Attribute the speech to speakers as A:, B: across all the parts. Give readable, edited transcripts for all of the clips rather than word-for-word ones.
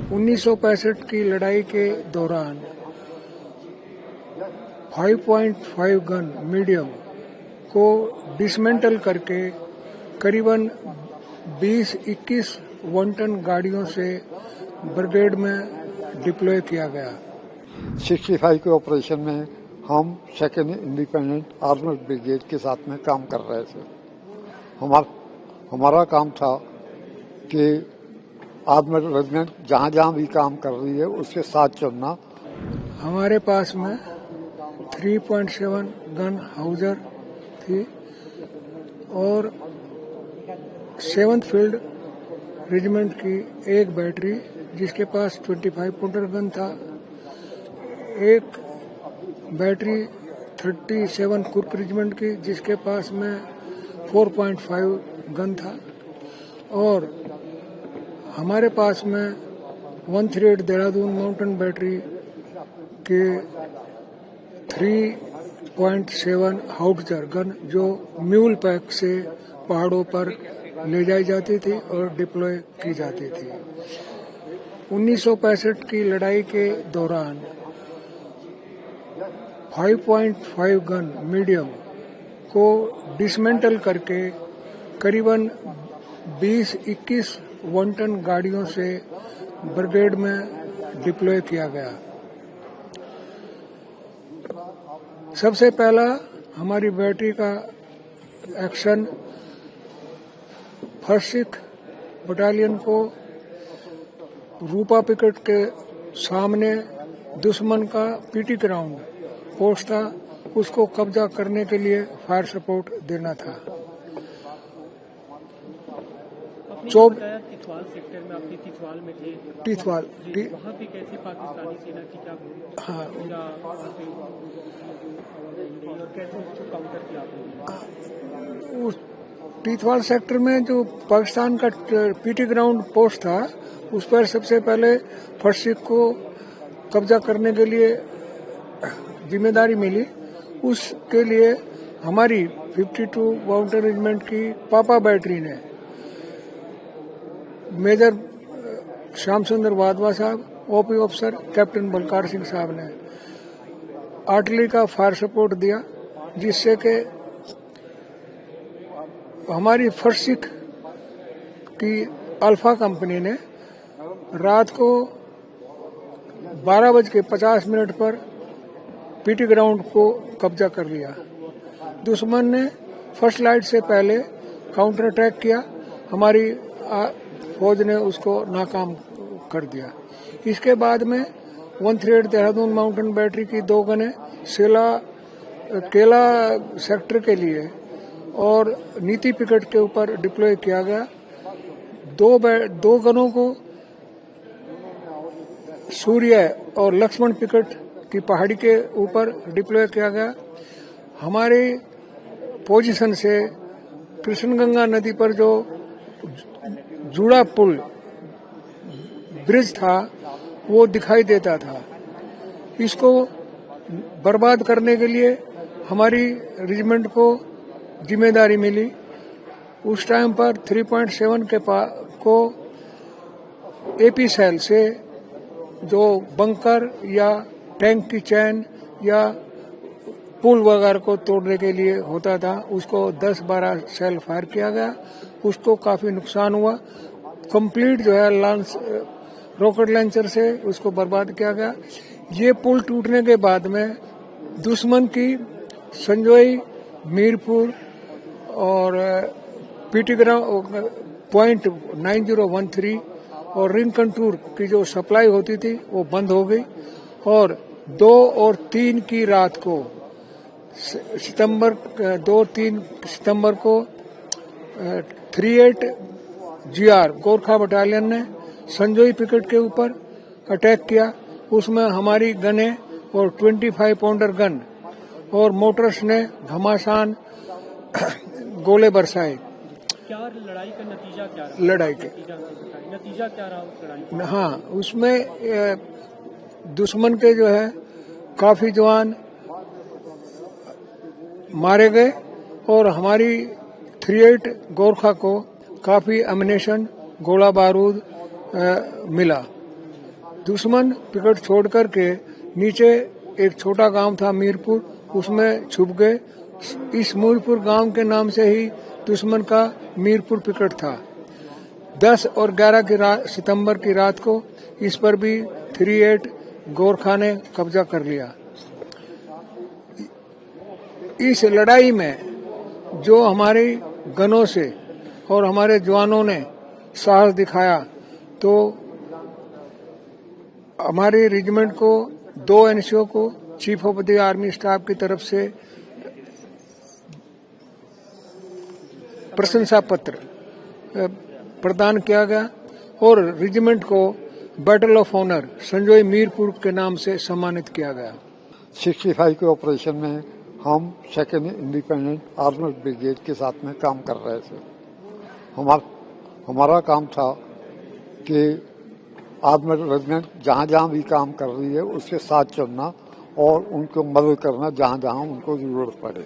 A: 1965 की लड़ाई के दौरान 5.5 गन मीडियम को डिसमेंटल करके करीबन 20-21 वन टन गाड़ियों से ब्रिगेड में डिप्लॉय किया गया।
B: 65 के ऑपरेशन में हम सेकेंड इंडिपेंडेंट आर्मर्ड ब्रिगेड के साथ में काम कर रहे थे। हमारा काम था कि आर्मर्ड रेजिमेंट जहां जहां भी काम कर रही है उसके साथ चलना।
A: हमारे पास में 3.7 गन हाउजर थी और 7th फील्ड रेजिमेंट की एक बैटरी जिसके पास 25 पाउंडर गन था, एक बैटरी 37 कुर्क रेजिमेंट की जिसके पास में 4.5 गन था और हमारे पास में 138 देहरादून माउंटेन बैटरी के 3.7 हाउट्जर गन जो म्यूल पैक से पहाड़ों पर ले जाई जाती थी और डिप्लॉय की जाती थी। 1965 की लड़ाई के दौरान 5.5 गन मीडियम को डिसमेंटल करके करीबन 20-21 वन टन गाड़ियों से ब्रिगेड में डिप्लॉय किया गया। सबसे पहला हमारी बैटरी का एक्शन फर्स्ट सिख बटालियन को रूपा पिकेट के सामने दुश्मन का पीटी ग्राउंड पोस्ट था, उसको कब्जा करने के लिए फायर सपोर्ट देना था।
C: तिथवाल सेक्टर में आपके तिथवाल में थे।
A: तिथवाल
C: वहाँ पे कैसे पाकिस्तानी सेना की क्या और कैसे उसको काउंटर किया आपने?
A: उस तिथवाल सेक्टर में जो पाकिस्तान का पीटी ग्राउंड पोस्ट था उस पर सबसे पहले फर्स्ट सिख को कब्जा करने के लिए जिम्मेदारी मिली। उसके लिए हमारी 52 माउंटेन रेजिमेंट की पापा बैटरी ने मेजर श्याम सुंदर वाधवा साहब, ओपी अफसर कैप्टन बलकार सिंह साहब ने आर्टिलरी का फायर सपोर्ट दिया, जिससे कि हमारी फर्स्ट सिख की अल्फा कंपनी ने रात को 12:50 पर पीटी ग्राउंड को कब्जा कर लिया। दुश्मन ने फर्स्ट लाइट से पहले काउंटर अटैक किया, हमारी फौज ने उसको नाकाम कर दिया। इसके बाद में 138 देहरादून माउंटेन बैटरी की 2 गनें केला सेक्टर के लिए और नीति पिकेट के ऊपर डिप्लॉय किया गया। 2 गनों को सूर्य और लक्ष्मण पिकेट की पहाड़ी के ऊपर डिप्लॉय किया गया। हमारे पोजीशन से कृष्णगंगा नदी पर जो जुड़ा पुल ब्रिज था वो दिखाई देता था। इसको बर्बाद करने के लिए हमारी रेजिमेंट को जिम्मेदारी मिली। उस टाइम पर 3.7 को एपी सेल से जो बंकर या टैंक की चैन या पुल वगैरह को तोड़ने के लिए होता था, उसको 10-12 सेल फायर किया गया। उसको काफी नुकसान हुआ। कंप्लीट जो है रॉकेट लॉन्चर से उसको बर्बाद किया गया। ये पुल टूटने के बाद में दुश्मन की संजोई, मीरपुर और पीटी ग्राउंड पॉइंट 9013 और रिंग कंटूर की जो सप्लाई होती थी वो बंद हो गई और 2 और 3 की रात को 2-3 सितंबर को 38 GR गोरखा बटालियन ने संजोई पिकेट के ऊपर अटैक किया। उसमें हमारी गनें और 25 पाउंडर गन और मोटर्स ने घमासान गोले बरसाए।
C: क्या लड़ाई का नतीजा क्या रहा? नतीजा क्या रहा उस लड़ाई का?
A: हाँ, उसमें दुश्मन के जो है काफी जवान मारे गए और हमारी 38 गोरखा को काफी एमिनेशन, गोला बारूद मिला। दुश्मन पिकेट छोड़ करके नीचे एक छोटा गांव था मीरपुर, उसमें छुप गए। इस मीरपुर गांव के नाम से ही दुश्मन का मीरपुर पिकेट था। 10 और 11 सितंबर की रात को इस पर भी 38 गोरखा ने कब्जा कर लिया। इस लड़ाई में जो हमारी गनों से और हमारे जवानों ने साहस दिखाया, तो हमारे रेजिमेंट को 2 एनसीओ को chief of the army staff की तरफ से प्रशंसा पत्र प्रदान किया गया और रेजिमेंट को battle of honour Sanjay Mirpur के नाम से सम्मानित किया गया।
B: 65 के ऑपरेशन में हम 2nd इंडिपेंडेंट आर्मर्ड ब्रिगेड के साथ में काम कर रहे थे। हमारा काम था कि आर्मर्ड रेजिमेंट जहाँ जहाँ भी काम कर रही है उसके साथ चलना और उनको मदद करना जहाँ जहाँ उनको जरूरत पड़े।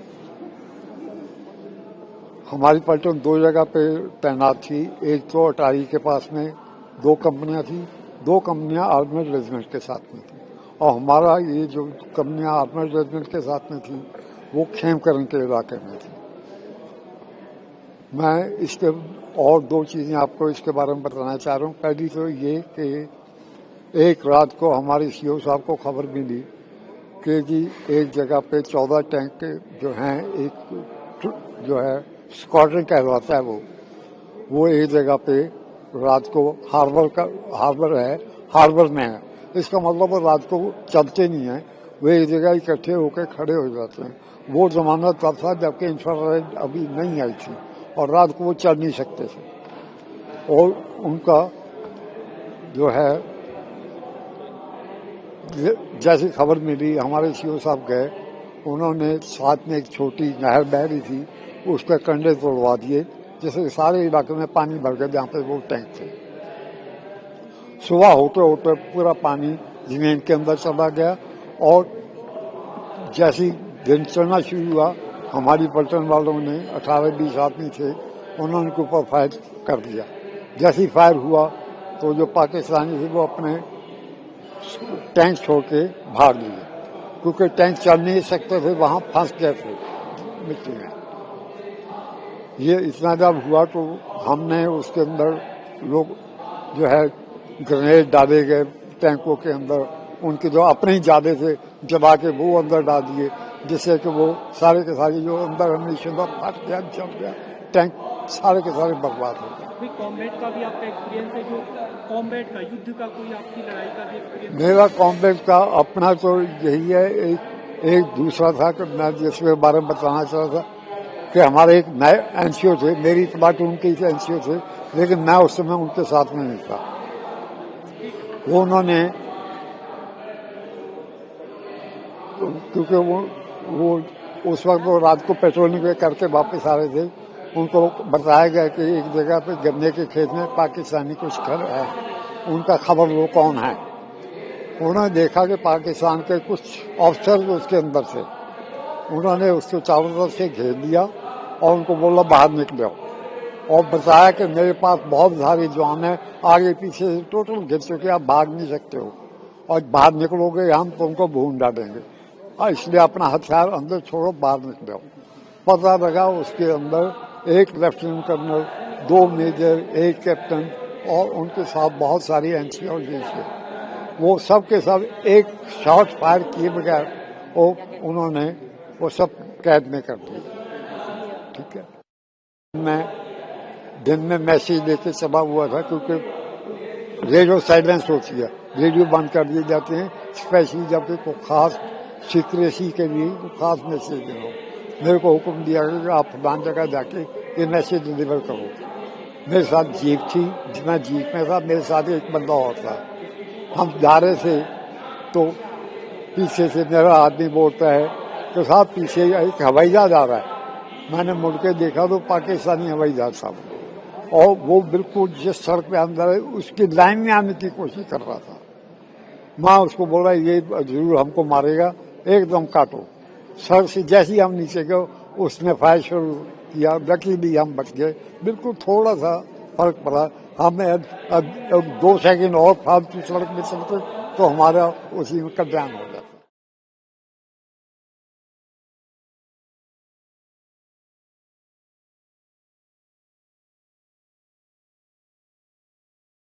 B: हमारी पलटन 2 जगह पे तैनात थी। एक तो अटारी के पास में 2 कंपनियां थी, 2 कंपनियां आर्मर्ड रेजिमेंट के साथ में थी, और हमारा ये जो कंपनियां आर्मर्ड रेजिमेंट के साथ में थी वो खेमकरन के इलाके में थी। मैं इसके और 2 चीजें आपको इसके बारे में बताना चाह रहा हूँ। पहली तो ये कि एक रात को हमारे सीओ साहब को खबर मिली कि जी एक जगह पे 14 टैंक जो हैं, एक जो है स्क्वाड्रन कहलाता है वो एक जगह पे रात को हार्बर में है। इसका मतलब वो रात को चलते नहीं है, वे एक जगह इकट्ठे होकर खड़े हो जाते हैं। वो जमाना तब था जबकि इंफ्रारेड अभी नहीं आई थी और रात को वो चल नहीं सकते थे। और उनका जो है जैसी खबर मिली, हमारे सीओ साहब गए, उन्होंने साथ में एक छोटी नहर बह रही थी, उसके कंडे तोड़वा दिए, जिससे सारे इलाके में पानी भर गया जहाँ पे वो टैंक थे। सुबह होते होते पूरा पानी जमीन के अंदर चला गया और जैसी दिन चढ़ना शुरू हुआ, हमारी पलटन वालों ने 18-20 आदमी थे, उन्होंने उनके ऊपर फायर कर दिया। जैसी फायर हुआ तो जो पाकिस्तानी थे वो अपने टैंक छोड़ के भाग लिए, क्योंकि टैंक चल नहीं सकते थे, वहां फंस गए थे मिट्टी में। ये इतना जब हुआ तो हमने उसके अंदर लोग जो है ग्रेनेड डाले गए टैंकों के अंदर, उनके जो अपने ही जादे थे जला के वो अंदर डाल दिए, जिससे कि वो सारे के सारे जो अंदर हमेशा फट गया, जल गया, टैंक सारे के सारे बर्बाद हो गए।
C: कॉम्बैट का भी आपका एक्सपीरियंस है, जो कॉम्बैट का युद्ध का कोई आपकी लड़ाई का भी एक्सपीरियंस?
B: मेरा कॉम्बैट का अपना तो यही है। एक दूसरा था कि मैं जिसके बारे में बताना चाह रहा था कि हमारे एक नए एनसीओ थे, मेरी प्लाटून के एनसीओ थे, लेकिन मैं उस समय उनके साथ में नहीं था। वो उन्होंने क्योंकि वो उस वक्त वो रात को पेट्रोलिंग करके वापस आ रहे थे, उनको बताया गया कि एक जगह पे गन्ने के खेत में पाकिस्तानी कुछ खड़े है, उनका खबर वो कौन है। उन्होंने देखा कि पाकिस्तान के कुछ ऑफिसर उसके अंदर थे, उन्होंने उसको चारों तरफ से घेर लिया और उनको बोला बाहर निकलो, और बताया कि मेरे पास बहुत सारे जवान है, आगे पीछे से टोटल घेर चुके, आप भाग नहीं सकते हो, और बाहर निकलोगे हम तुमको भून डालेंगे, और इसलिए अपना हथियार अंदर छोड़ो, बाहर निकलो। पता लगा उसके अंदर एक लेफ्टिनेंट कर्नल, 2 मेजर, 1 कैप्टन और उनके साथ बहुत सारी एनसीओ थे। वो सब के सब एक शॉट फायर किए बगैर उन्होंने वो सब कैद में कर दिए। ठीक है, मैं दिन में मैसेज देके चला हुआ था, क्योंकि रेडियो साइलेंस होती है, रेडियो बंद कर दिए जाते हैं, स्पेशली जब कोई खास सीक्रेसी के लिए खास मैसेज देना हो। मेरे को हुक्म दिया गया कि आप फलान जगह जाके ये मैसेज डिलीवर करो। मेरे साथ जीप थी, मैं जीप में था, मेरे साथ एक बंदा और था। हम जा रहे थे तो पीछे से मेरा आदमी बोलता है कि साहब पीछे एक हवाई जहाज आ रहा है। मैंने मुड़ के देखा तो पाकिस्तानी हवाई जहाज साहब, और वो बिल्कुल जिस सड़क पे अंदर है उसकी लाइन में आने की कोशिश कर रहा था। मैं उसको बोला ये जरूर हमको मारेगा, एकदम काटो। सड़क से जैसे ही हम नीचे गए उसने फायर शुरू किया, लकीली हम बच गए, बिल्कुल थोड़ा सा फर्क पड़ा, हमें 2 सेकंड और फालतू सड़क में चलते तो हमारा उसी में कल्याण हो जाता।